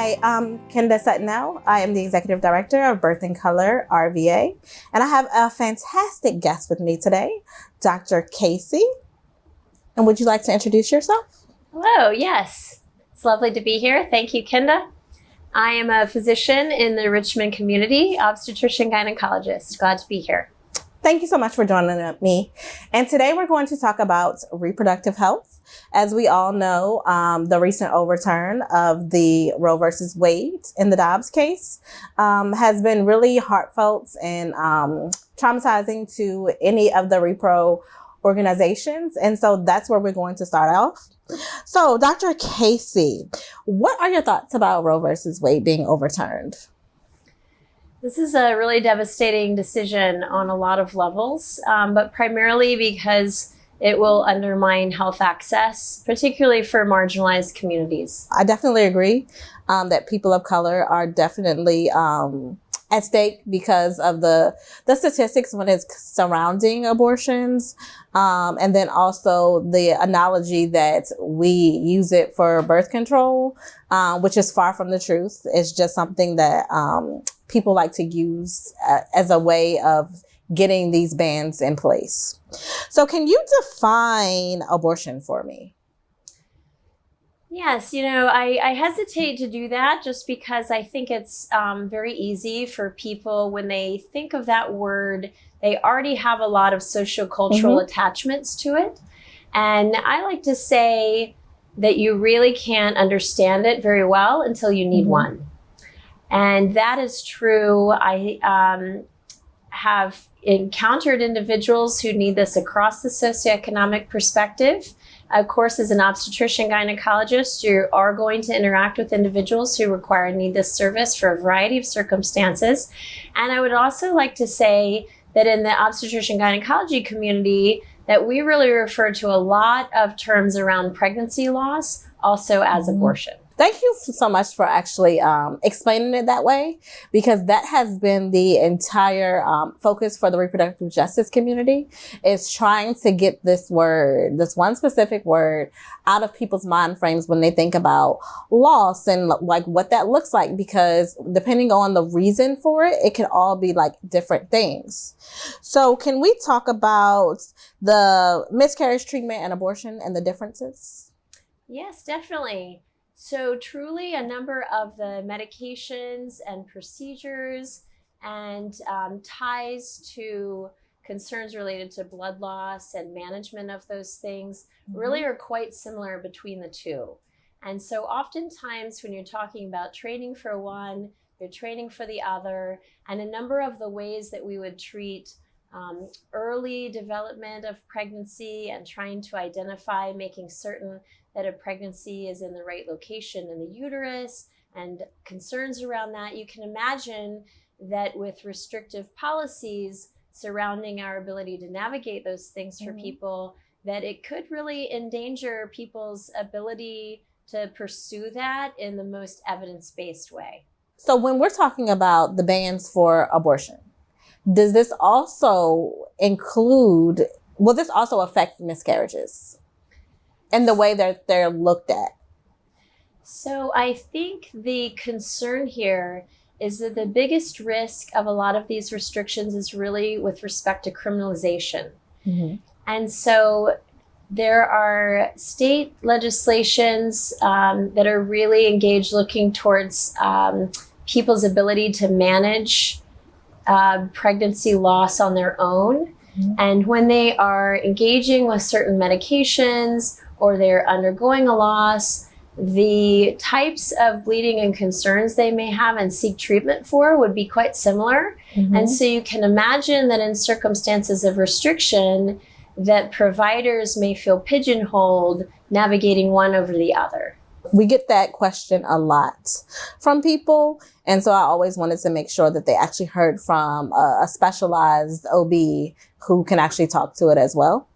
Hi, I'm Kenda Sutton-EL. I am the Executive Director of Birth and Color, RVA, and I have a fantastic guest with me today, Dr. Casey. And would you like to introduce yourself? Hello, yes. It's lovely to be here. Thank you, Kenda. I am a physician in the Richmond community, obstetrician gynecologist. Glad to be here. Thank you so much for joining me. And today we're going to talk about reproductive health. As we all know, the recent overturn of the Roe versus Wade in the Dobbs case has been really heartfelt and traumatizing to any of the Repro organizations. And so that's where we're going to start off. So Dr. Casey, what are your thoughts about Roe versus Wade being overturned? This is a really devastating decision on a lot of levels, but primarily because it will undermine health access, particularly for marginalized communities. I definitely agree that people of color are definitely at stake because of the statistics when it's surrounding abortions. And then also the analogy that we use it for birth control, which is far from the truth. It's just something that people like to use as a way of getting these bans in place. So can you define abortion for me? Yes, I hesitate to do that just because I think it's very easy for people when they think of that word, they already have a lot of sociocultural attachments to it. And I like to say that you really can't understand it very well until you need one. And that is true. I have encountered individuals who need this across the socioeconomic perspective. Of course, as an obstetrician gynecologist, you are going to interact with individuals who require and need this service for a variety of circumstances. And I would also like to say that in the obstetrician gynecology community, that we really refer to a lot of terms around pregnancy loss also as abortion. Thank you so much for actually explaining it that way, because that has been the entire focus for the reproductive justice community, is trying to get this word, this one specific word, out of people's mind frames when they think about loss and like what that looks like, because depending on the reason for it, it can all be like different things. So can we talk about the miscarriage treatment and abortion and the differences? Yes, definitely. So truly a number of the medications and procedures and ties to concerns related to blood loss and management of those things really are quite similar between the two. And so oftentimes when you're talking about training for one, you're training for the other, and a number of the ways that we would treat early development of pregnancy and trying to identify, making certain that a pregnancy is in the right location in the uterus and concerns around that. You can imagine that with restrictive policies surrounding our ability to navigate those things for people, that it could really endanger people's ability to pursue that in the most evidence-based way. So when we're talking about the bans for abortion, does this also include, will this also affect miscarriages and the way that they're looked at? So I think the concern here is that the biggest risk of a lot of these restrictions is really with respect to criminalization. And so there are state legislations that are really engaged looking towards people's ability to manage pregnancy loss on their own. And when they are engaging with certain medications or they're undergoing a loss, the types of bleeding and concerns they may have and seek treatment for would be quite similar. And so you can imagine that in circumstances of restriction, that providers may feel pigeonholed navigating one over the other. We get that question a lot from people. And so I always wanted to make sure that they actually heard from a specialized OB who can actually talk to it as well.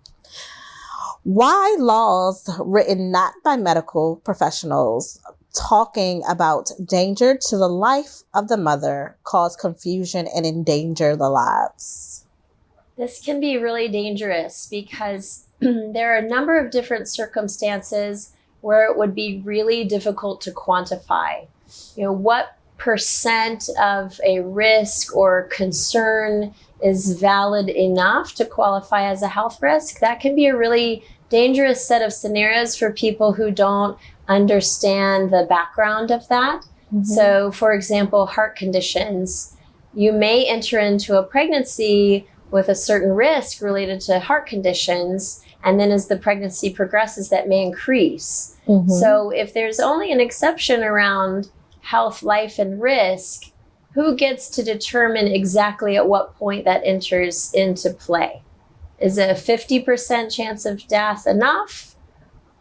Why laws written not by medical professionals talking about danger to the life of the mother cause confusion and endanger the lives? This can be really dangerous because there are a number of different circumstances where it would be really difficult to quantify. what percent of a risk or concern is valid enough to qualify as a health risk. That can be a really dangerous set of scenarios for people who don't understand the background of that. Mm-hmm. So, for example, heart conditions. You may enter into a pregnancy with a certain risk related to heart conditions, and then as the pregnancy progresses, that may increase. Mm-hmm. So if there's only an exception around health, life, and risk, who gets to determine exactly at what point that enters into play? Is a 50% chance of death enough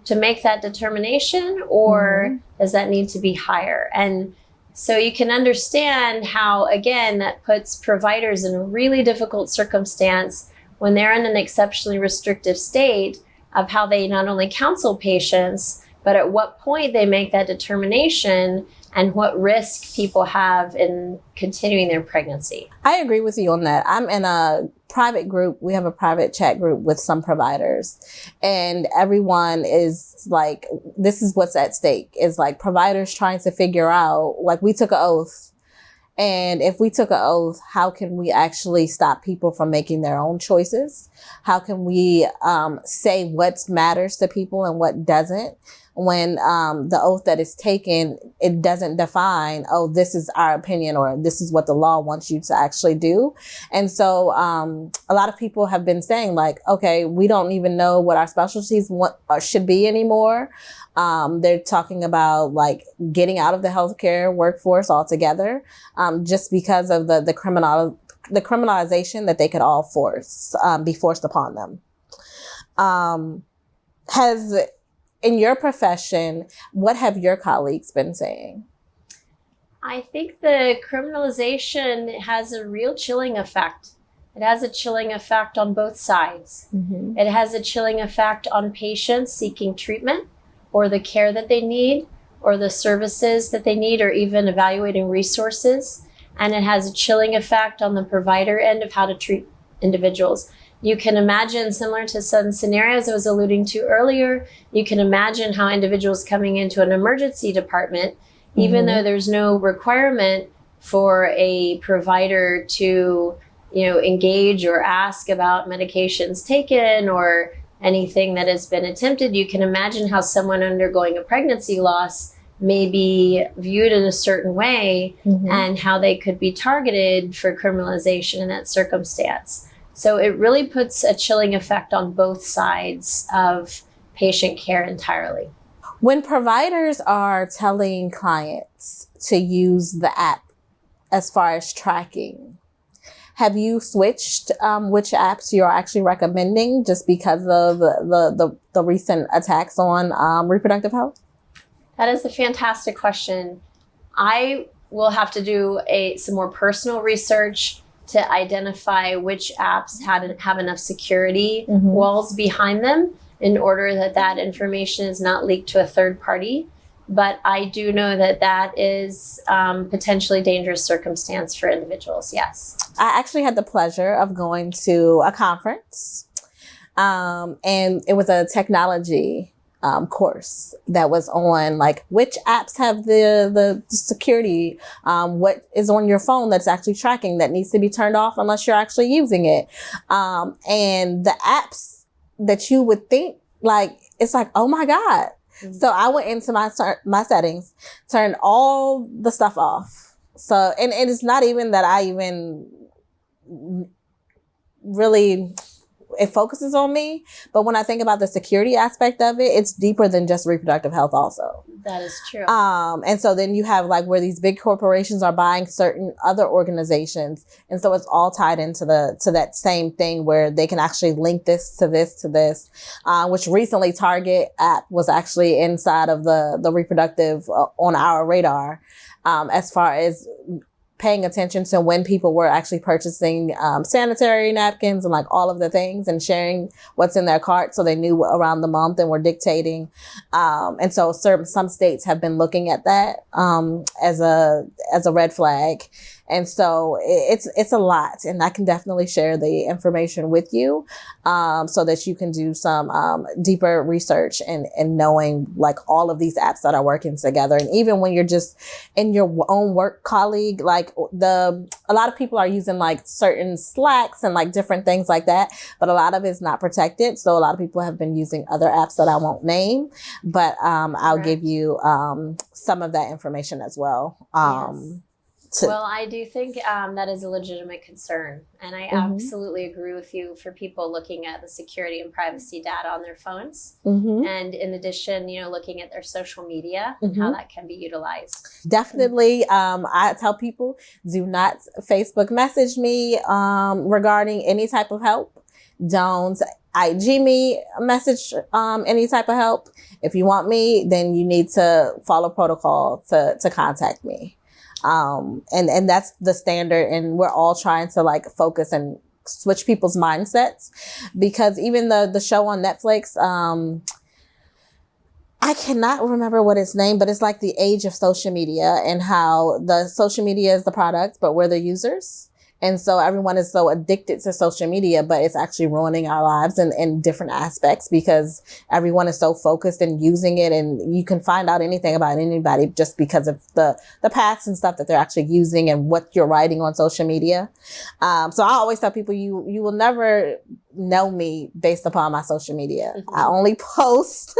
to make that determination, or does that need to be higher? And so you can understand how, again, that puts providers in a really difficult circumstance when they're in an exceptionally restrictive state of how they not only counsel patients, but at what point they make that determination and what risk people have in continuing their pregnancy. I agree with you on that. I'm in a private group. We have a private chat group with some providers, and everyone is like, this is what's at stake, is like providers trying to figure out, like, we took an oath. And if we took an oath, how can we actually stop people from making their own choices? How can we say what matters to people and what doesn't? When the oath that is taken, it doesn't define, oh, this is our opinion or this is what the law wants you to actually do. And so a lot of people have been saying, like, okay, we don't even know what our specialties should be anymore. They're talking about like getting out of the healthcare workforce altogether, just because of the criminalization that they could all be forced upon them. In your profession, what have your colleagues been saying? I think the criminalization has a real chilling effect. It has a chilling effect on both sides. Mm-hmm. It has a chilling effect on patients seeking treatment or the care that they need or the services that they need, or even evaluating resources. And it has a chilling effect on the provider end of how to treat individuals. You can imagine, similar to some scenarios I was alluding to earlier, you can imagine how individuals coming into an emergency department, even though there's no requirement for a provider to, engage or ask about medications taken or anything that has been attempted, you can imagine how someone undergoing a pregnancy loss may be viewed in a certain way and how they could be targeted for criminalization in that circumstance. So it really puts a chilling effect on both sides of patient care entirely. When providers are telling clients to use the app as far as tracking, have you switched which apps you're actually recommending just because of the recent attacks on reproductive health? That is a fantastic question. I will have to do some more personal research to identify which apps have enough security walls behind them in order that information is not leaked to a third party. But I do know that is potentially dangerous circumstance for individuals, yes. I actually had the pleasure of going to a conference, and it was a technology course that was on like which apps have the security, what is on your phone that's actually tracking that needs to be turned off unless you're actually using it. And the apps that you would think like, it's like, oh my God. Mm-hmm. So I went into my settings, turned all the stuff off. So, and it's not even that I even really, it focuses on me. But when I think about the security aspect of it, it's deeper than just reproductive health also. That is true. And so then you have like where these big corporations are buying certain other organizations. And so it's all tied into to that same thing where they can actually link this to this, which recently Target app was actually inside of the reproductive on our radar, as far as paying attention to when people were actually purchasing sanitary napkins and like all of the things and sharing what's in their cart, so they knew around the month and were dictating. And so some states have been looking at that as a red flag. And so it's a lot, and I can definitely share the information with you, so that you can do some deeper research and knowing like all of these apps that are working together. And even when you're just in your own work colleague, like a lot of people are using like certain Slacks and like different things like that, but a lot of it's not protected. So a lot of people have been using other apps that I won't name, but I'll give you some of that information as well. Yes. Well, I do think that is a legitimate concern. And I absolutely agree with you for people looking at the security and privacy data on their phones. And in addition, looking at their social media and how that can be utilized. Definitely. I tell people, do not Facebook message me regarding any type of help. Don't IG me message any type of help. If you want me, then you need to follow protocol to contact me. And that's the standard. And we're all trying to like focus and switch people's mindsets, because even the show on Netflix, I cannot remember what its name, but it's like the age of social media, and how the social media is the product, but we're the users. And so everyone is so addicted to social media, but it's actually ruining our lives in different aspects, because everyone is so focused and using it. And you can find out anything about anybody just because of the paths and stuff that they're actually using and what you're writing on social media. So I always tell people, you will never know me based upon my social media. I only post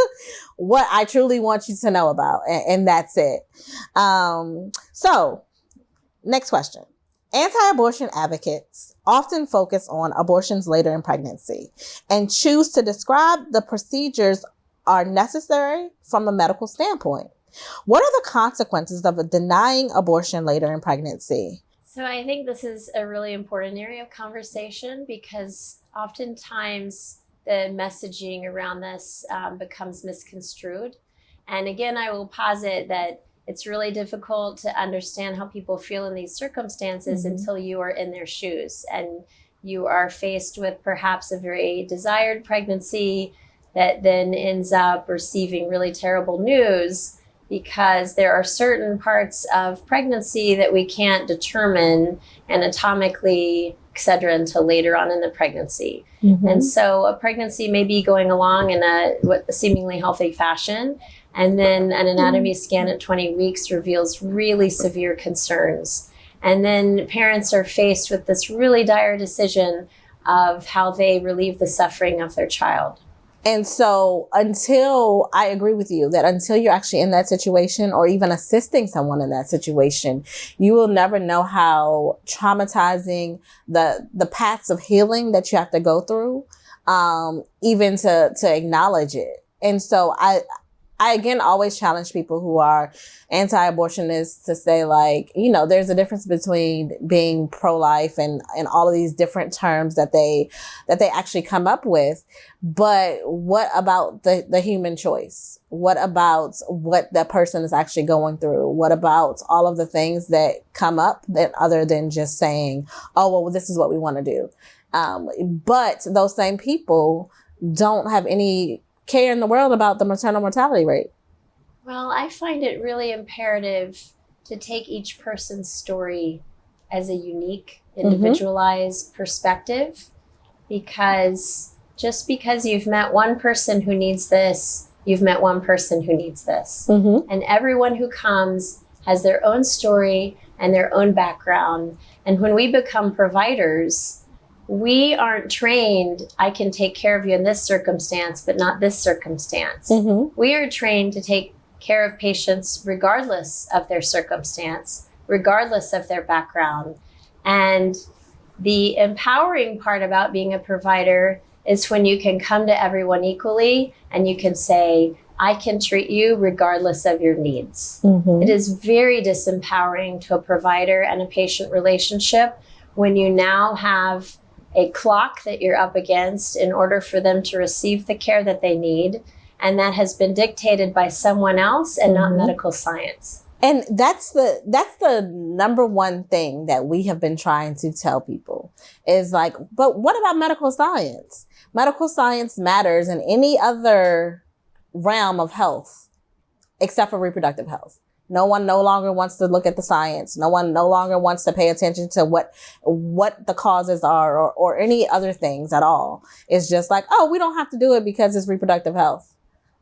what I truly want you to know about, and that's it. So next question. Anti-abortion advocates often focus on abortions later in pregnancy and choose to describe the procedures are necessary from a medical standpoint. What are the consequences of denying abortion later in pregnancy? So I think this is a really important area of conversation, because oftentimes the messaging around this becomes misconstrued. And again, I will posit that it's really difficult to understand how people feel in these circumstances until you are in their shoes and you are faced with perhaps a very desired pregnancy that then ends up receiving really terrible news, because there are certain parts of pregnancy that we can't determine anatomically, et cetera, until later on in the pregnancy. And so a pregnancy may be going along in a seemingly healthy fashion, and then an anatomy scan at 20 weeks reveals really severe concerns. And then parents are faced with this really dire decision of how they relieve the suffering of their child. And so I agree with you that until you're actually in that situation, or even assisting someone in that situation, you will never know how traumatizing the paths of healing that you have to go through, even to acknowledge it. And so I again always challenge people who are anti-abortionists to say, like, there's a difference between being pro-life and all of these different terms that they actually come up with. But what about the human choice? What about what that person is actually going through? What about all of the things that come up that other than just saying, oh, well, this is what we want to do. But those same people don't have any care in the world about the maternal mortality rate. Well, I find it really imperative to take each person's story as a unique, individualized perspective, because just because you've met one person who needs this, you've met one person who needs this. And everyone who comes has their own story and their own background. And when we become providers, we aren't trained, I can take care of you in this circumstance, but not this circumstance. We are trained to take care of patients regardless of their circumstance, regardless of their background. And the empowering part about being a provider is when you can come to everyone equally and you can say, I can treat you regardless of your needs. It is very disempowering to a provider and a patient relationship when you now have a clock that you're up against in order for them to receive the care that they need. And that has been dictated by someone else and not medical science. And that's the number one thing that we have been trying to tell people is like, but what about medical science? Medical science matters in any other realm of health except for reproductive health. No one no longer wants to look at the science. No one no longer wants to pay attention to what the causes are or any other things at all. It's just like, oh, we don't have to do it because it's reproductive health.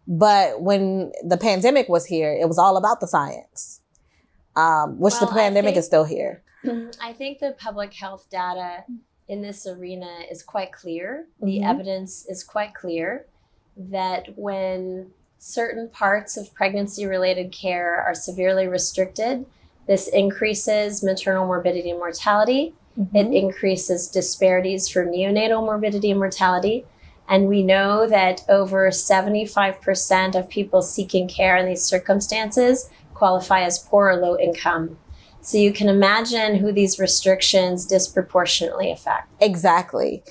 But when the pandemic was here, it was all about the science, which the pandemic is still here. I think the public health data in this arena is quite clear. The evidence is quite clear that when certain parts of pregnancy-related care are severely restricted, this increases maternal morbidity and mortality. It increases disparities for neonatal morbidity and mortality. And we know that over 75% of people seeking care in these circumstances qualify as poor or low income. So you can imagine who these restrictions disproportionately affect. Exactly.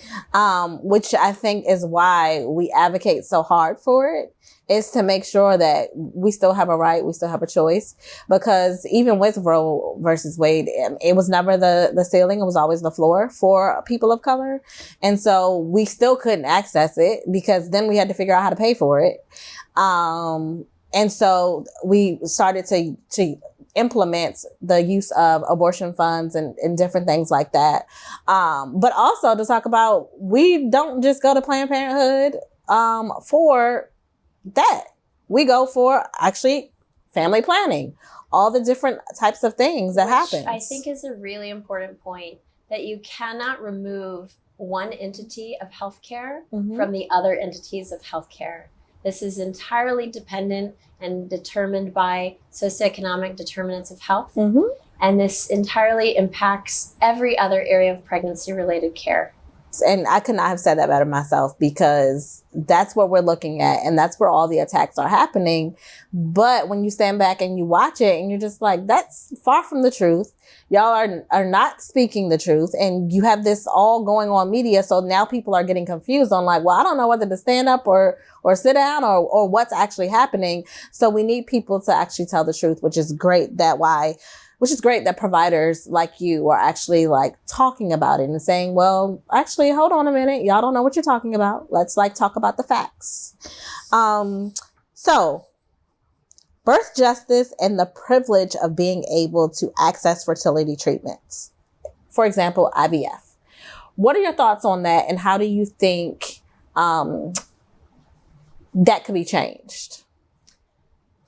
Which I think is why we advocate so hard for it, is to make sure that we still have a right, we still have a choice. Because even with Roe versus Wade, it was never the ceiling, it was always the floor for people of color. And so we still couldn't access it because then we had to figure out how to pay for it. And so we started to implement the use of abortion funds and different things like that. But also to talk about, we don't just go to Planned Parenthood for that. We go for actually family planning, all the different types of things that happen. I think is a really important point, that you cannot remove one entity of healthcare from the other entities of healthcare. This is entirely dependent and determined by socioeconomic determinants of health. And this entirely impacts every other area of pregnancy-related care. And I could not have said that better myself, because that's what we're looking at and that's where all the attacks are happening. But when you stand back and you watch it and you're just like, that's far from the truth. Y'all are not speaking the truth, and you have this all going on media. So now people are getting confused on like, well, I don't know whether to stand up or sit down or what's actually happening. So we need people to actually tell the truth, which is great that providers like you are actually like talking about it and saying, well, actually, hold on a minute. Y'all don't know what you're talking about. Let's like talk about the facts. So birth justice and the privilege of being able to access fertility treatments. For example, IVF. What are your thoughts on that? And how do you think that could be changed?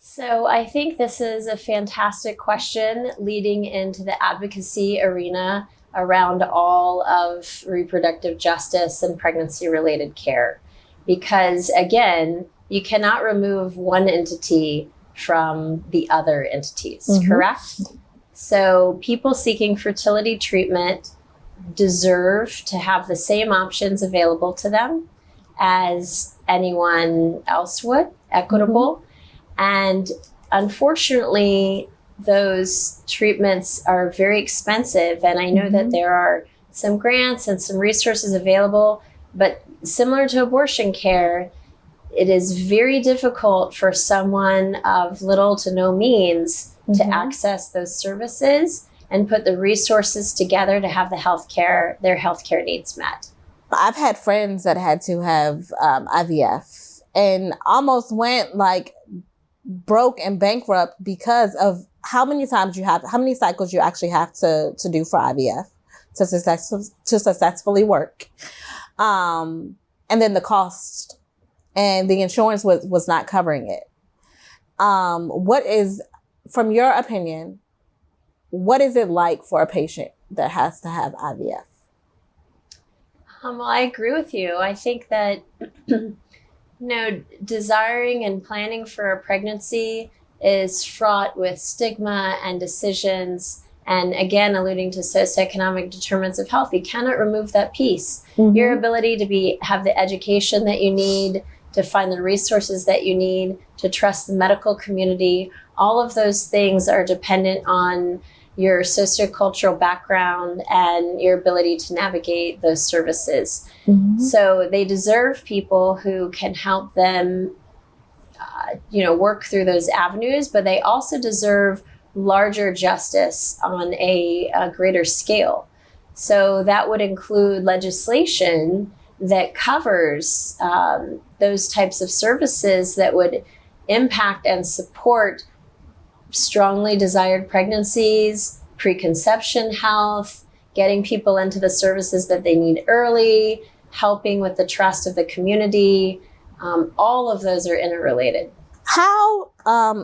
So I think this is a fantastic question leading into the advocacy arena around all of reproductive justice and pregnancy-related care. Because again, you cannot remove one entity from the other entities, correct? So people seeking fertility treatment deserve to have the same options available to them as anyone else would, equitable. And unfortunately, those treatments are very expensive. And I know that there are some grants and some resources available, but similar to abortion care, it is very difficult for someone of little to no means to access those services and put the resources together to have their healthcare needs met. I've had friends that had to have IVF and almost went like broke and bankrupt because of how many cycles you actually have to do for IVF to successfully work. And then the cost and the insurance was not covering it. What is, from your opinion, what is it like for a patient that has to have IVF? Well, I agree with you. I think that desiring and planning for a pregnancy is fraught with stigma and decisions. And again, alluding to socioeconomic determinants of health, you cannot remove that piece. Your ability to have the education that you need, to find the resources that you need, to trust the medical community, all of those things are dependent on your sociocultural background and your ability to navigate those services. So they deserve people who can help them, work through those avenues, but they also deserve larger justice on a greater scale. So that would include legislation that covers those types of services that would impact and support strongly desired pregnancies, preconception health, getting people into the services that they need early, helping with the trust of the community. All of those are interrelated. How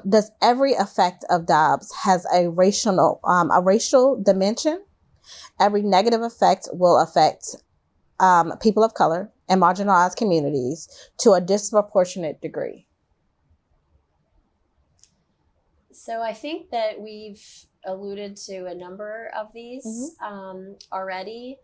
does every effect of DOBS has a racial dimension? Every negative effect will affect people of color and marginalized communities to a disproportionate degree. So I think that we've alluded to a number of these already.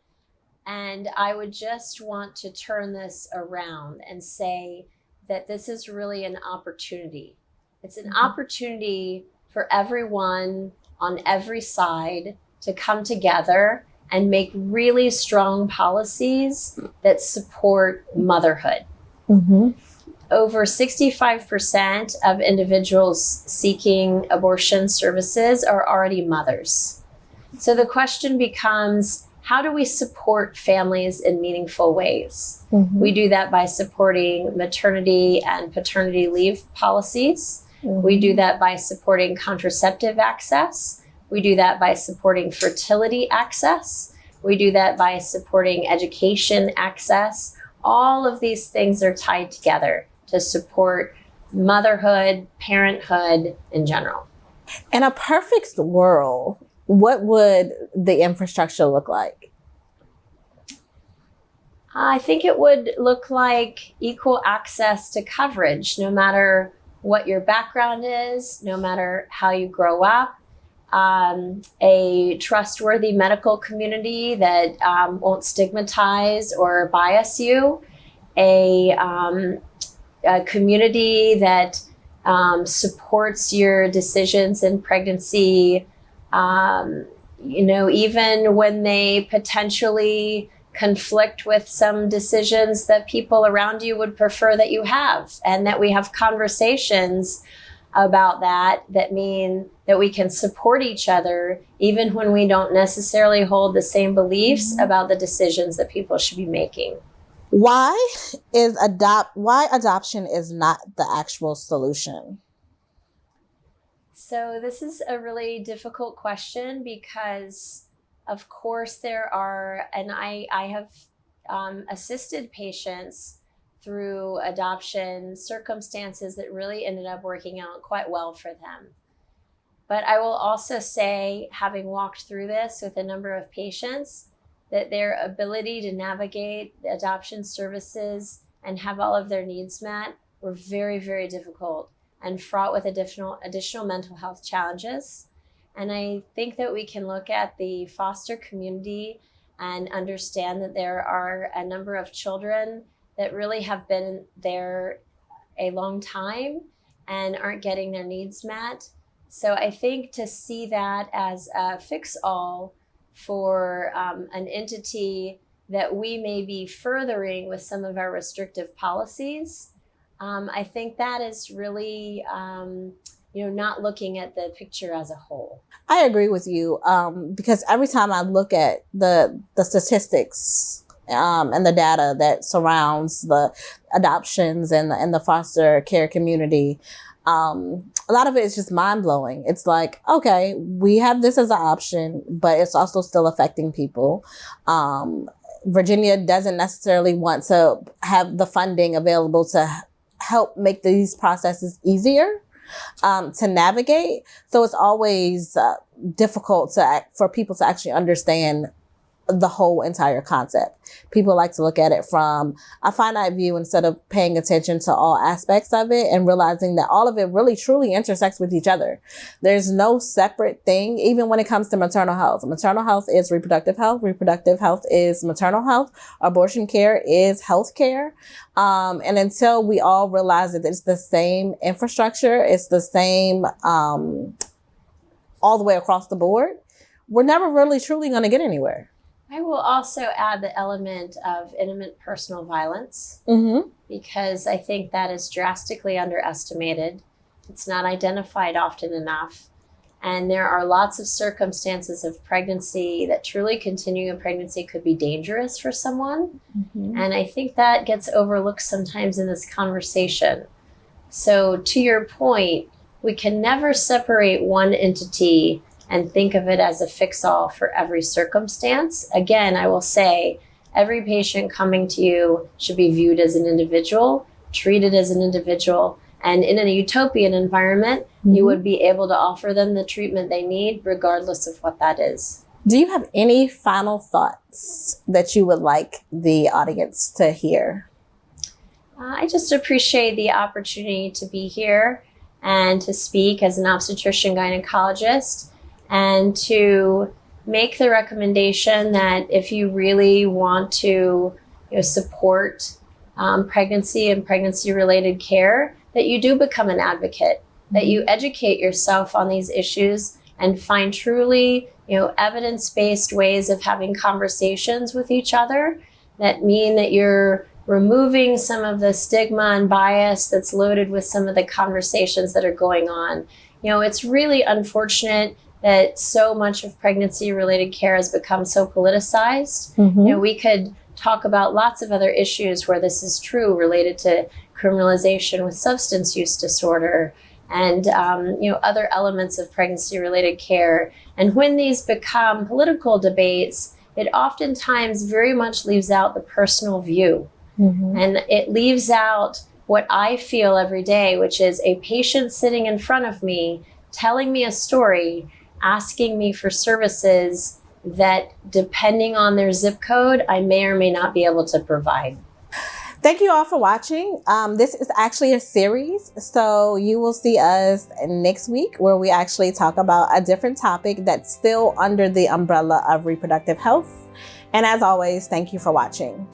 And I would just want to turn this around and say that this is really an opportunity. It's an opportunity for everyone on every side to come together and make really strong policies that support motherhood. Over 65% of individuals seeking abortion services are already mothers. So the question becomes, how do we support families in meaningful ways? We do that by supporting maternity and paternity leave policies. We do that by supporting contraceptive access. We do that by supporting fertility access. We do that by supporting education access. All of these things are tied together to support motherhood, parenthood in general. In a perfect world, what would the infrastructure look like? I think it would look like equal access to coverage, no matter what your background is, no matter how you grow up, a trustworthy medical community that won't stigmatize or bias you, a community that supports your decisions in pregnancy, even when they potentially conflict with some decisions that people around you would prefer that you have, and that we have conversations about that mean that we can support each other even when we don't necessarily hold the same beliefs about the decisions that people should be making. Why adoption is not the actual solution? So this is a really difficult question because, of course, there are, and I have assisted patients through adoption circumstances that really ended up working out quite well for them. But I will also say, having walked through this with a number of patients, that their ability to navigate the adoption services and have all of their needs met were very, very difficult and fraught with additional mental health challenges. And I think that we can look at the foster community and understand that there are a number of children that really have been there a long time and aren't getting their needs met. So I think to see that as a fix-all for an entity that we may be furthering with some of our restrictive policies, I think that is really not looking at the picture as a whole. I agree with you because every time I look at the statistics and the data that surrounds the adoptions and the foster care community, a lot of it is just mind-blowing. It's like, okay, we have this as an option, but it's also still affecting people. Virginia doesn't necessarily want to have the funding available to help make these processes easier to navigate. So it's always difficult for people to actually understand the whole entire concept. People like to look at it from a finite view instead of paying attention to all aspects of it and realizing that all of it really truly intersects with each other. There's no separate thing, even when it comes to maternal health. Maternal health is reproductive health. Reproductive health is maternal health. Abortion care is health care. And until we all realize that it's the same infrastructure, it's the same all the way across the board, we're never really truly going to get anywhere. I will also add the element of intimate personal violence, because I think that is drastically underestimated. It's not identified often enough. And there are lots of circumstances of pregnancy that truly continuing a pregnancy could be dangerous for someone. And I think that gets overlooked sometimes in this conversation. So to your point, we can never separate one entity and think of it as a fix-all for every circumstance. Again, I will say, every patient coming to you should be viewed as an individual, treated as an individual, and in a utopian environment, you would be able to offer them the treatment they need, regardless of what that is. Do you have any final thoughts that you would like the audience to hear? I just appreciate the opportunity to be here and to speak as an obstetrician gynecologist, and to make the recommendation that if you really want to support pregnancy and pregnancy-related care, that you do become an advocate, that you educate yourself on these issues and find truly evidence-based ways of having conversations with each other that mean that you're removing some of the stigma and bias that's loaded with some of the conversations that are going on. It's really unfortunate that so much of pregnancy-related care has become so politicized. We could talk about lots of other issues where this is true, related to criminalization with substance use disorder and other elements of pregnancy-related care. And when these become political debates, it oftentimes very much leaves out the personal view. And it leaves out what I feel every day, which is a patient sitting in front of me, telling me a story, asking me for services that, depending on their zip code, I may or may not be able to provide. Thank you all for watching. This is actually a series, so you will see us next week where we actually talk about a different topic that's still under the umbrella of reproductive health. And as always, thank you for watching.